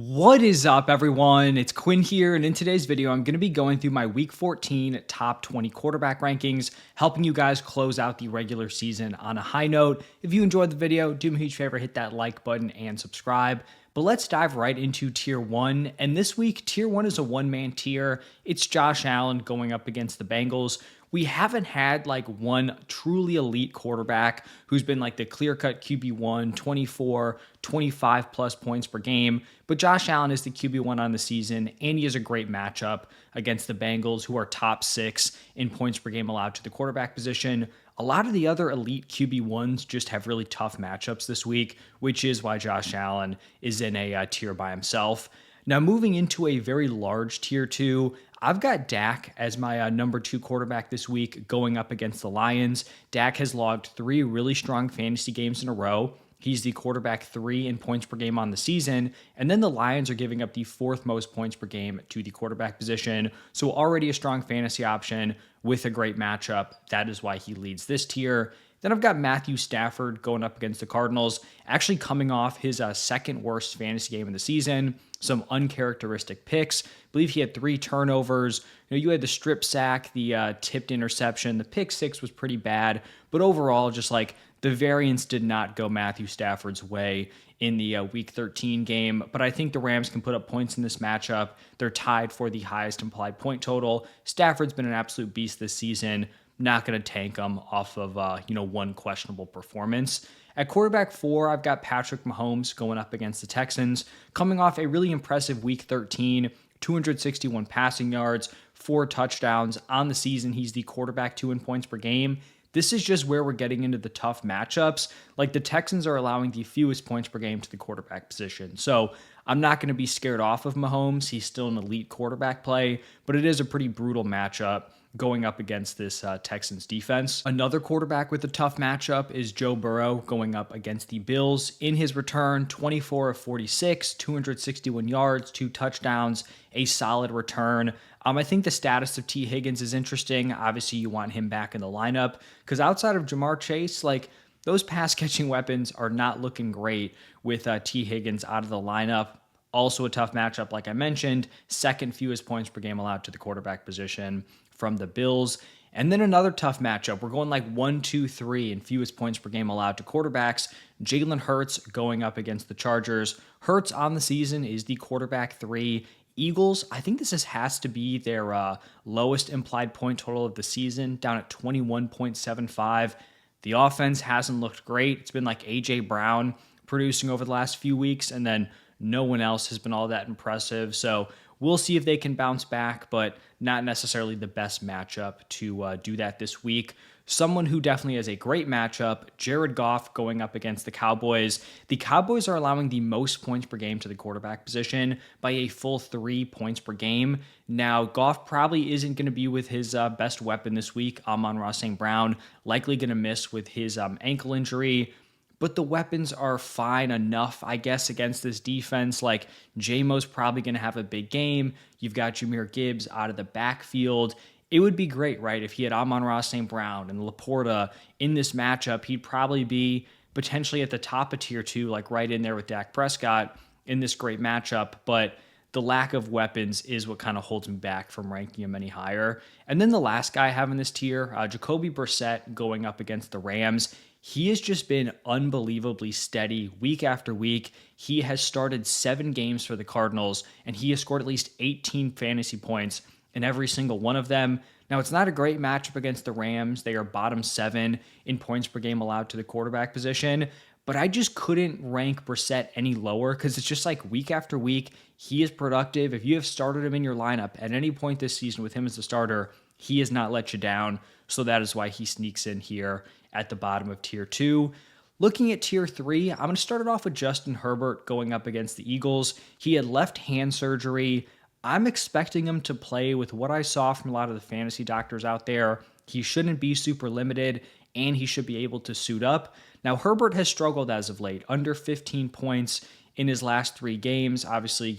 What is up, everyone? It's Quinn here, and in today's video, I'm going to be going through my Week 14 top 20 quarterback rankings, helping you guys close out the regular season on a high note. If you enjoyed the video, do me a huge favor, hit that like button and subscribe. But let's dive right into Tier 1, and this week, Tier 1 is a one-man tier. It's Josh Allen going up against the Bengals. We haven't had like one truly elite quarterback who's been like the clear-cut QB1, 24, 25 plus points per game. But Josh Allen is the QB1 on the season, and he has a great matchup against the Bengals, who are top 6 in points per game allowed to the quarterback position. A lot of the other elite QB1s just have really tough matchups this week, which is why Josh Allen is in a tier by himself. Now, moving into a very large tier 2, I've got Dak as my number 2 quarterback this week going up against the Lions. Dak has logged 3 really strong fantasy games in a row. He's the quarterback 3 in points per game on the season. And then the Lions are giving up the 4th most points per game to the quarterback position. So already a strong fantasy option with a great matchup. That is why he leads this tier. Then I've got Matthew Stafford going up against the Cardinals, actually coming off his second worst fantasy game of the season. Some uncharacteristic picks. I believe he had 3 turnovers. You had the strip sack, the tipped interception. The pick 6 was pretty bad, but overall, just like the variance did not go Matthew Stafford's way in the Week 13 game. But I think the Rams can put up points in this matchup. They're tied for the highest implied point total. Stafford's been an absolute beast this season. Not going to tank him off of one questionable performance. At quarterback 4, I've got Patrick Mahomes going up against the Texans, coming off a really impressive Week 13, 261 passing yards, 4 touchdowns. On the season, he's the quarterback 2 in points per game. This is just where we're getting into the tough matchups. Like, the Texans are allowing the fewest points per game to the quarterback position. So I'm not going to be scared off of Mahomes. He's still an elite quarterback play, but it is a pretty brutal matchup going up against this Texans defense. Another quarterback with a tough matchup is Joe Burrow going up against the Bills. In his return, 24 of 46, 261 yards, 2 touchdowns, a solid return. I think the status of T. Higgins is interesting. Obviously, you want him back in the lineup because outside of Jamar Chase, like, those pass catching weapons are not looking great with T. Higgins out of the lineup. Also a tough matchup, like I mentioned, second fewest points per game allowed to the quarterback position from the Bills. And then another tough matchup. We're going like 1, 2, 3 in fewest points per game allowed to quarterbacks. Jalen Hurts going up against the Chargers. Hurts on the season is the quarterback 3. Eagles, I think this has to be their lowest implied point total of the season, down at 21.75. The offense hasn't looked great. It's been like A.J. Brown producing over the last few weeks, and then no one else has been all that impressive. So we'll see if they can bounce back, but not necessarily the best matchup to do that this week. Someone who definitely has a great matchup, Jared Goff going up against the Cowboys. The Cowboys are allowing the most points per game to the quarterback position by a full 3 points per game. Now, Goff probably isn't going to be with his best weapon this week, Amon-Ra St. Brown, likely going to miss with his ankle injury. But the weapons are fine enough, I guess, against this defense. Like, J-Mo's probably going to have a big game. You've got Jahmyr Gibbs out of the backfield. It would be great, right, if he had Amon-Ra St. Brown and Laporta in this matchup. He'd probably be potentially at the top of tier 2, like right in there with Dak Prescott in this great matchup. But the lack of weapons is what kind of holds me back from ranking him any higher. And then the last guy I have in this tier, Jacoby Brissett going up against the Rams. He has just been unbelievably steady week after week. He has started 7 games for the Cardinals, and he has scored at least 18 fantasy points in every single one of them. Now, it's not a great matchup against the Rams. They are bottom 7 in points per game allowed to the quarterback position, but I just couldn't rank Brissett any lower because it's just like week after week, he is productive. If you have started him in your lineup at any point this season with him as the starter, he has not let you down. So that is why he sneaks in here at the bottom of tier 2. Looking at tier 3, I'm going to start it off with Justin Herbert going up against the Eagles. He had left hand surgery. I'm expecting him to play with what I saw from a lot of the fantasy doctors out there. He shouldn't be super limited, and he should be able to suit up. Now, Herbert has struggled as of late, under 15 points in his last 3 games. Obviously,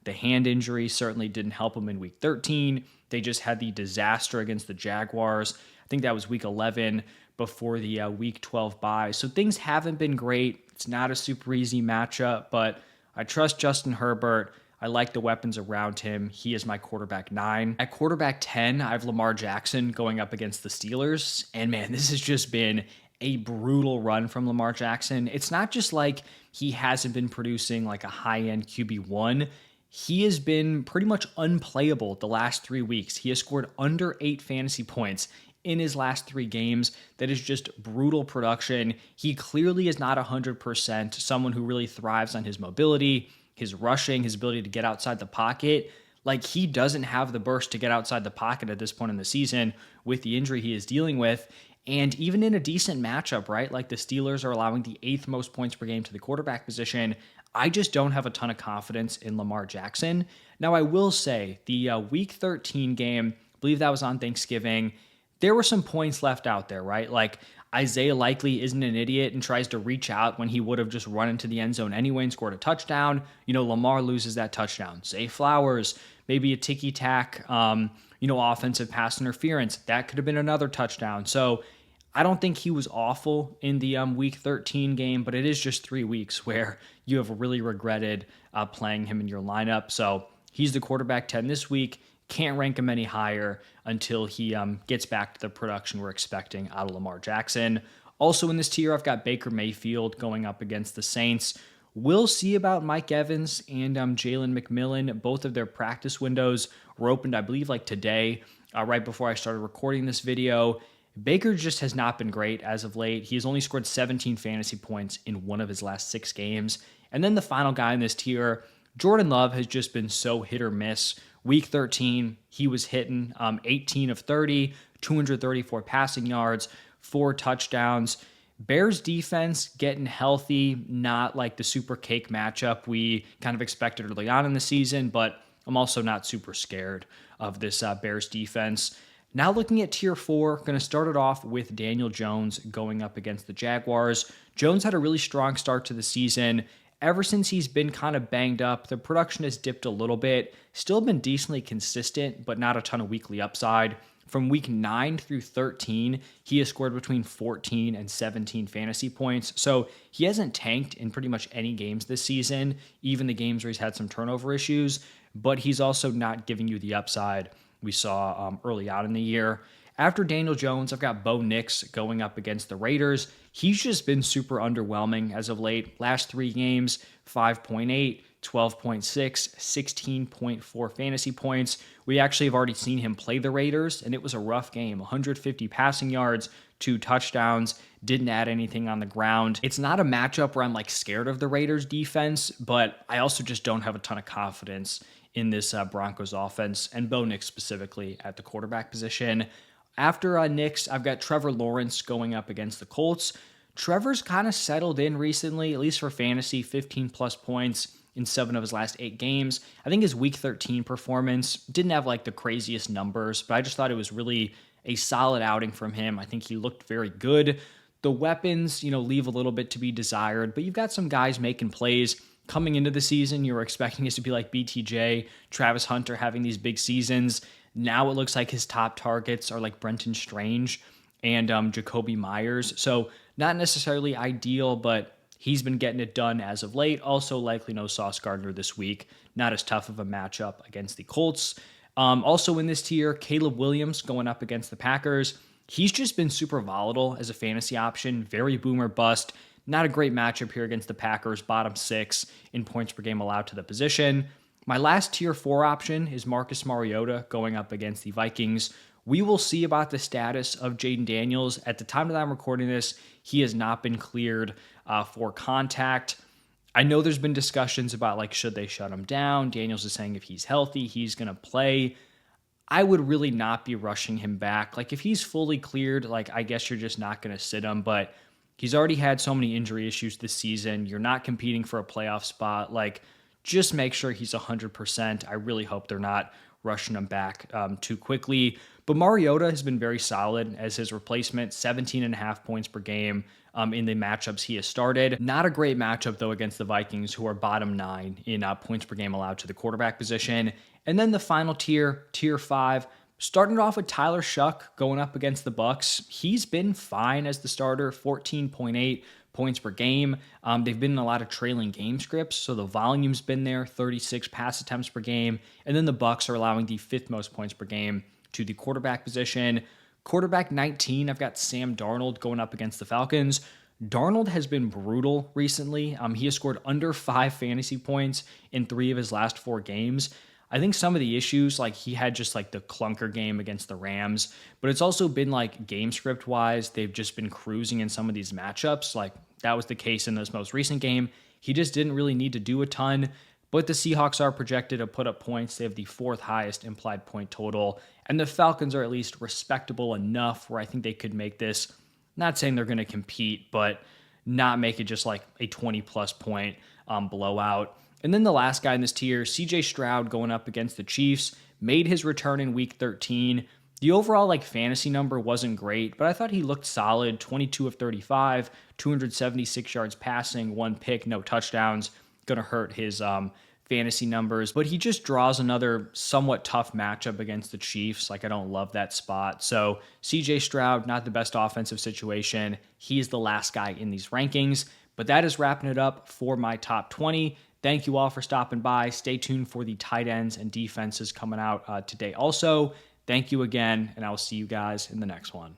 the hand injury certainly didn't help him in week 13. They just had the disaster against the Jaguars. I think that was week 11 before the week 12 bye. So things haven't been great. It's not a super easy matchup, but I trust Justin Herbert. I like the weapons around him. He is my quarterback 9. At quarterback 10, I have Lamar Jackson going up against the Steelers. And man, this has just been a brutal run from Lamar Jackson. It's not just like he hasn't been producing like a high-end QB1. He has been pretty much unplayable the last 3 weeks. He has scored under 8 fantasy points in his last 3 games. That is just brutal production. He clearly is not 100%, someone who really thrives on his mobility, his rushing, his ability to get outside the pocket. Like, he doesn't have the burst to get outside the pocket at this point in the season with the injury he is dealing with. And even in a decent matchup, right? Like the Steelers are allowing the 8th most points per game to the quarterback position. I just don't have a ton of confidence in Lamar Jackson. Now, I will say the Week 13 game, I believe that was on Thanksgiving, there were some points left out there, right? Like Isaiah Likely isn't an idiot and tries to reach out when he would have just run into the end zone anyway and scored a touchdown. Lamar loses that touchdown. Zay Flowers, maybe a ticky-tack, offensive pass interference. That could have been another touchdown. So I don't think he was awful in the Week 13 game, but it is just 3 weeks where you have really regretted playing him in your lineup. So he's the quarterback 10 this week. Can't rank him any higher until he gets back to the production we're expecting out of Lamar Jackson. Also in this tier, I've got Baker Mayfield going up against the Saints. We'll see about Mike Evans and Jalen McMillan. Both of their practice windows were opened, I believe, like today, right before I started recording this video. Baker just has not been great as of late. He has only scored 17 fantasy points in one of his last 6 games. And then the final guy in this tier, Jordan Love, has just been so hit or miss. Week 13, he was hitting 18 of 30, 234 passing yards, 4 touchdowns. Bears defense getting healthy, not like the super cake matchup we kind of expected early on in the season, but I'm also not super scared of this Bears defense. Now looking at tier 4, going to start it off with Daniel Jones going up against the Jaguars. Jones had a really strong start to the season. Ever since he's been kind of banged up, the production has dipped a little bit. Still been decently consistent, but not a ton of weekly upside. From week 9 through 13, he has scored between 14 and 17 fantasy points. So he hasn't tanked in pretty much any games this season, even the games where he's had some turnover issues, but he's also not giving you the upside we saw early out in the year. After Daniel Jones, I've got Bo Nix going up against the Raiders. He's just been super underwhelming as of late. Last 3 games, 5.8, 12.6, 16.4 fantasy points. We actually have already seen him play the Raiders, and it was a rough game. 150 passing yards, 2 touchdowns, didn't add anything on the ground. It's not a matchup where I'm like scared of the Raiders defense, but I also just don't have a ton of confidence in this Broncos offense, and Bo Nix specifically at the quarterback position. After Nix, I've got Trevor Lawrence going up against the Colts. Trevor's kind of settled in recently, at least for fantasy, 15-plus points in 7 of his last 8 games. I think his Week 13 performance didn't have like the craziest numbers, but I just thought it was really a solid outing from him. I think he looked very good. The weapons, leave a little bit to be desired, but you've got some guys making plays. Coming into the season, you were expecting us to be like BTJ, Travis Hunter having these big seasons. Now it looks like his top targets are like Brenton Strange and Jacoby Myers. So not necessarily ideal, but he's been getting it done as of late. Also likely no Sauce Gardner this week. Not as tough of a matchup against the Colts. Also in this tier, Caleb Williams going up against the Packers. He's just been super volatile as a fantasy option. Very boomer bust. Not a great matchup here against the Packers, bottom 6 in points per game allowed to the position. My last tier 4 option is Marcus Mariota going up against the Vikings. We will see about the status of Jaden Daniels. At the time that I'm recording this, he has not been cleared for contact. I know there's been discussions about like, should they shut him down? Daniels is saying if he's healthy, he's going to play. I would really not be rushing him back. Like if he's fully cleared, like I guess you're just not going to sit him, but he's already had so many injury issues this season. You're not competing for a playoff spot. Like, just make sure he's 100%. I really hope they're not rushing him back too quickly. But Mariota has been very solid as his replacement, 17.5 points per game in the matchups he has started. Not a great matchup, though, against the Vikings, who are bottom 9 in points per game allowed to the quarterback position. And then the final tier, tier 5, starting off with Tyler Shuck going up against the Bucs. He's been fine as the starter, 14.8 points per game. They've been in a lot of trailing game scripts, so the volume's been there, 36 pass attempts per game, and then the Bucs are allowing the 5th most points per game to the quarterback position. Quarterback 19, I've got Sam Darnold going up against the Falcons. Darnold has been brutal recently. He has scored under 5 fantasy points in 3 of his last 4 games. I think some of the issues, like he had just like the clunker game against the Rams, but it's also been like game script wise, they've just been cruising in some of these matchups. Like that was the case in this most recent game. He just didn't really need to do a ton, but the Seahawks are projected to put up points. They have the 4th highest implied point total, and the Falcons are at least respectable enough where I think they could make this, not saying they're going to compete, but not make it just like a 20 plus point blowout. And then the last guy in this tier, CJ Stroud going up against the Chiefs, made his return in week 13. The overall like fantasy number wasn't great, but I thought he looked solid. 22 of 35, 276 yards passing, 1 pick, no touchdowns. Gonna hurt his fantasy numbers, but he just draws another somewhat tough matchup against the Chiefs. Like I don't love that spot. So CJ Stroud, not the best offensive situation. He's the last guy in these rankings, but that is wrapping it up for my top 20. Thank you all for stopping by. Stay tuned for the tight ends and defenses coming out today also. Thank you again, and I will see you guys in the next one.